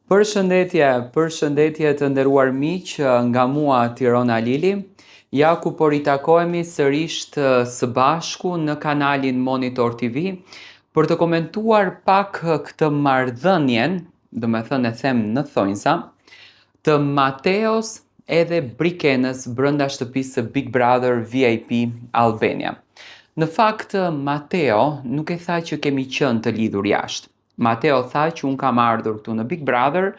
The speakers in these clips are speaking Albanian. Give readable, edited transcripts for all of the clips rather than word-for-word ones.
Përshëndetje të nderuar miq, nga mua Tirona Lili. Ja ku po ritakohemi sërish së bashku në kanalin Monitor TV për të komentuar pak këtë marrëdhënien, do me thënë e them në thonjza, të Mateos edhe Brikenës brënda shtëpisë së Big Brother VIP Albania. Në fakt, Mateo nuk e tha që kemi qenë të lidhur jashtë. Mateo tha që unë kam ardhur këtu në Big Brother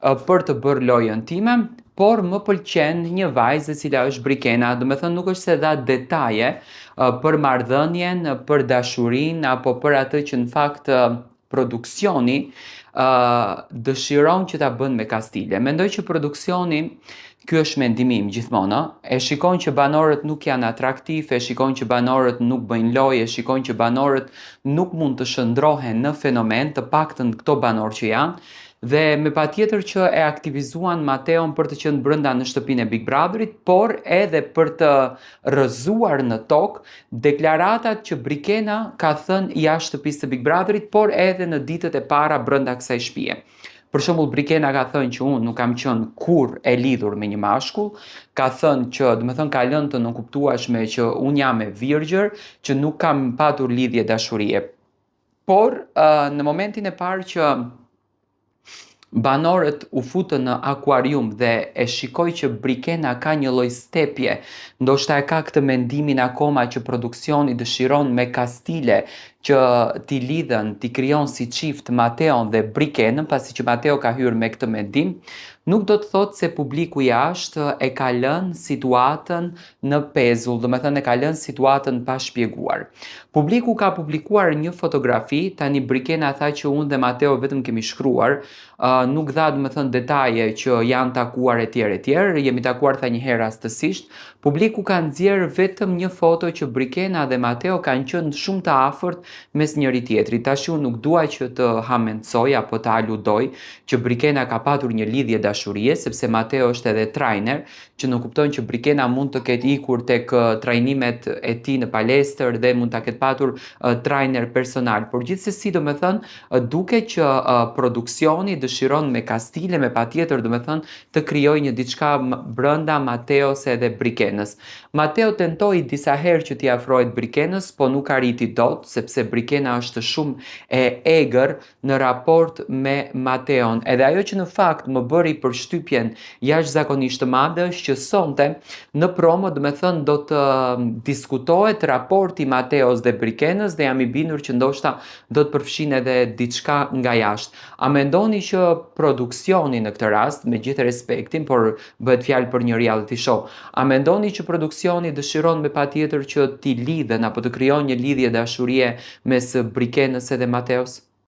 për të bërë lojën time, por më pëlqen një vajzë e cila është Brikena, do me thënë nuk është se dha detaje për marrëdhënien, për dashurinë apo për atë që në fakt produksioni dëshiron që ta bën me Kastile. Mendoj që produksioni, ky është mendimi im gjithmonë, e shikon që banorët nuk janë atraktiv, e shikon që banorët nuk bëjnë lojë, e shikon që banorët nuk mund të shndrohen në fenomen, të paktën këto banorë që janë, dhe me patjetër që e aktivizuan Mateon për të qenë brenda në shtëpinë e Big Brotherit, por edhe për të rrëzuar në tokë deklaratat që Brikena ka thënë jashtë shtëpisë së Big Brotherit, por edhe në ditët e para brenda kësaj shtëpie. Për shembull, Brikena ka thënë që unë nuk kam qenë kurrë e lidhur me një mashkull, ka thënë që, do të thënë, ka lënë të nënkuptueshme që unë jam e virgjër, që nuk kam patur lidhje dashurie. Por në momentin e parë që banorët u futën në akuarium dhe e shikoj që Brikena ka një lloj stepje, ndoshta e ka këtë mendimin akoma që produksioni dëshiron me Kastile që t'i lidhen, t'i krijon si çift Mateon dhe Brikenën, pasi që Mateo ka hyrë me këtë mendim, nuk do të thotë se publiku jashtë e ka lënë situatën në pezull, do me thënë e ka lënë situatën pa shpjeguar. Publiku ka publikuar një fotografi, tani Brikena tha që unë dhe Mateo vetëm kemi shkruar, nuk dha do me thënë detaje që janë takuar etj, jemi takuar tha një herë rastësisht. Publiku ka nxjerrë vetëm një foto që Brikena dhe Mateo kanë qenë shumë të afërt mes njëri tjetrit. Tash unë nuk dua që të hamencoj apo të aludoj që Brikena ka patur një lidhje dashurie, sepse Mateo është edhe trajner, që nuk kupton që Brikena mund të ketë ikur tek trajnimet e tij në palestër dhe mund ta ketë patur trajner personal. Por gjithsesi, do me thënë, duket që produksioni dëshiron me Kastile, me patjetër, do me thënë, të krijojë një diçka brenda Mateos edhe Brikenës. Mateo tentoi disa herë që t'i afrohet Brikenës, po nuk arriti dot, sepse Brikena është shumë e egër në raport me Mateon. Edhe ajo që në fakt më bëri përshtypjen jashtëzakonisht të madhe është që sonte në promo, do me thënë, do të diskutohet raporti Mateos dhe Brikenës dhe jam i bindur që ndoshta do të përfshin edhe diçka nga jashtë. A mendoni që produksioni në këtë rast, me gjithë respektin, por bëhet fjalë për një reality show, a mendoni që produksioni dëshiron me patjetër që t'i lidhen apo të krijon një lidhje dashurie mes Brikenës edhe Mateos?